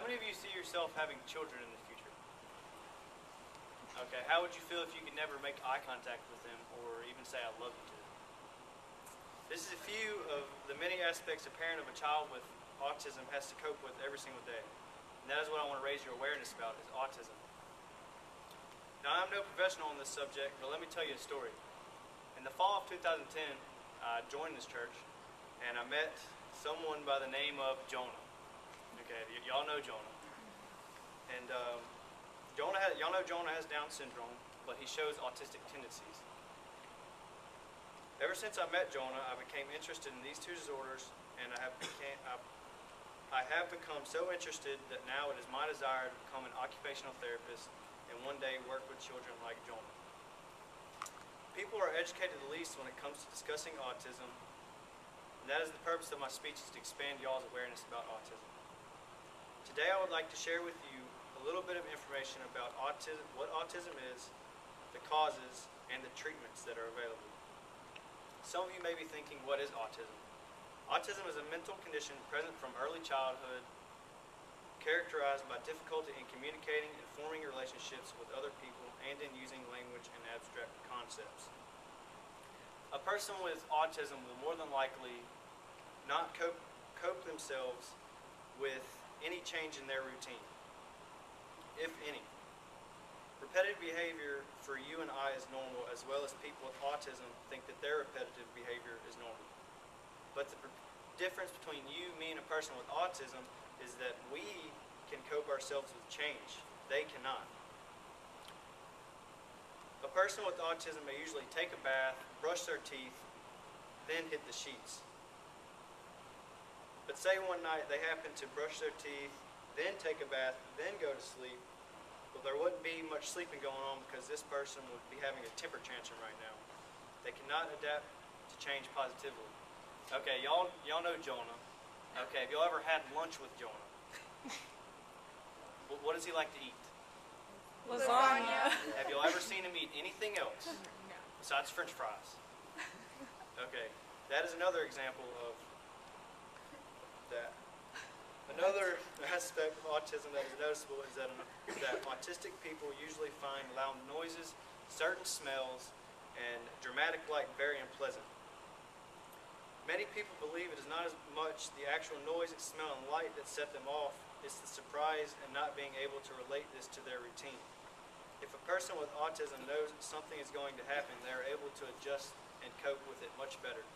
How many of you see yourself having children in the future? Okay, how would you feel if you could never make eye contact with them or even say I love you to them? This is a few of the many aspects a parent of a child with autism has to cope with every single day. And that is what I want to raise your awareness about, is autism. Now, I'm no professional on this subject, but let me tell you a story. In the fall of 2010, I joined this church, and I met someone by the name of Jonah. Okay, y'all know Jonah. And y'all know Jonah has Down syndrome, but he shows autistic tendencies. Ever since I met Jonah, I became interested in these two disorders, and I have become so interested that now it is my desire to become an occupational therapist and one day work with children like Jonah. People are educated the least when it comes to discussing autism, and that is the purpose of my speech, is to expand y'all's awareness about autism. Today I would like to share with you a little bit of information about autism, what autism is, the causes, and the treatments that are available. Some of you may be thinking, what is autism? Autism is a mental condition present from early childhood, characterized by difficulty in communicating and forming relationships with other people and in using language and abstract concepts. A person with autism will more than likely not cope themselves with any change in their routine, if any. Repetitive behavior for you and I is normal, as well as people with autism think that their repetitive behavior is normal. But the difference between you, me, and a person with autism is that we can cope ourselves with change. They cannot. A person with autism may usually take a bath, brush their teeth, then hit the sheets. But say one night they happen to brush their teeth, then take a bath, then go to sleep. Well, there wouldn't be much sleeping going on because this person would be having a temper tantrum right now. They cannot adapt to change positively. Okay, y'all know Jonah. Okay, have y'all ever had lunch with Jonah? What does he like to eat? Lasagna. Have y'all ever seen him eat anything else besides French fries? Okay, that is another example of that. Another aspect of autism that is noticeable is that autistic people usually find loud noises, certain smells, and dramatic light very unpleasant. Many people believe it is not as much the actual noise, smell, and light that set them off, it's the surprise and not being able to relate this to their routine. If a person with autism knows that something is going to happen, they are able to adjust and cope with it much better.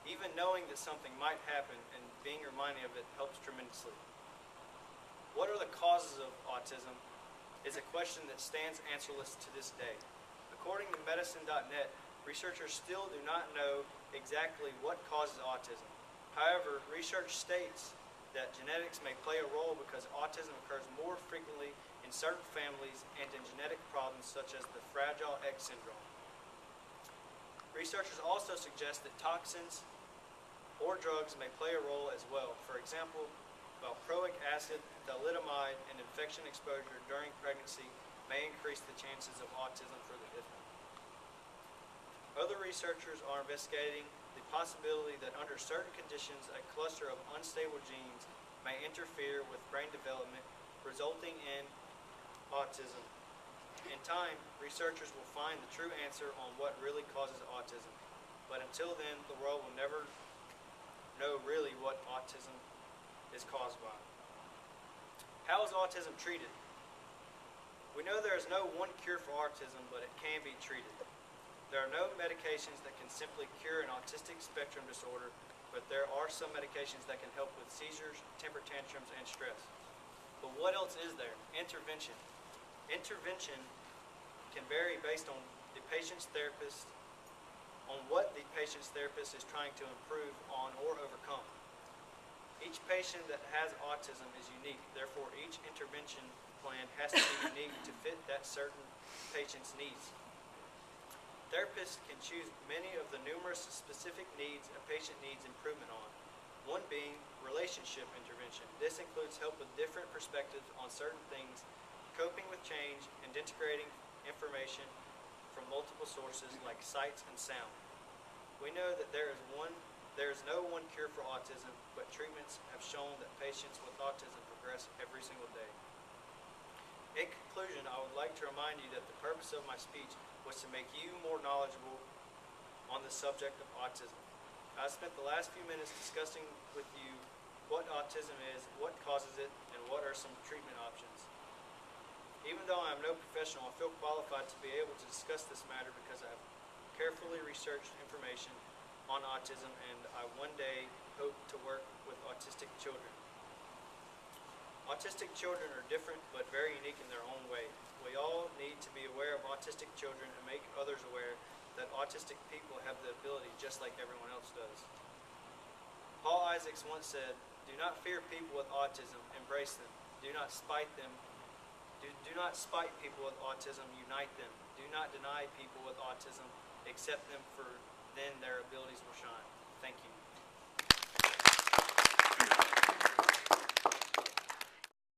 Even knowing that something might happen and being reminded of it helps tremendously. What are the causes of autism is a question that stands answerless to this day. According to medicine.net, researchers still do not know exactly what causes autism. However, research states that genetics may play a role because autism occurs more frequently in certain families and in genetic problems such as the Fragile X syndrome. Researchers also suggest that toxins or drugs may play a role as well. For example, valproic acid, thalidomide, and infection exposure during pregnancy may increase the chances of autism for the infant. Other researchers are investigating the possibility that under certain conditions, a cluster of unstable genes may interfere with brain development, resulting in autism. In time, researchers will find the true answer on what really causes autism. But until then, the world will never know really what autism is caused by. How is autism treated? We know there is no one cure for autism, but it can be treated. There are no medications that can simply cure an autistic spectrum disorder, but there are some medications that can help with seizures, temper tantrums, and stress. But what else is there? Intervention. Intervention can vary based on the patient's therapist, on what the patient's therapist is trying to improve on or overcome. Each patient that has autism is unique, therefore each intervention plan has to be unique to fit that certain patient's needs. Therapists can choose many of the numerous specific needs a patient needs improvement on, one being relationship intervention. This includes help with different perspectives on certain things, coping with change, and integrating information from multiple sources like sights and sound. We know that there is one There is no one cure for autism, but treatments have shown that patients with autism progress every single day. In conclusion, I would like to remind you that the purpose of my speech was to make you more knowledgeable on the subject of autism. I spent the last few minutes discussing with you what autism is, what causes it, and what are some treatment options. Even though I am no professional, I feel qualified to be able to discuss this matter because I have carefully researched information on autism, and I one day hope to work with autistic children. Autistic children are different but very unique in their own way. We all need to be aware of autistic children and make others aware that autistic people have the ability just like everyone else does. Paul Isaacs once said, "Do not fear people with autism, embrace them. Do not spite them. Do not spite people with autism, unite them. Do not deny people with autism, accept them, for then their abilities will shine." Thank you.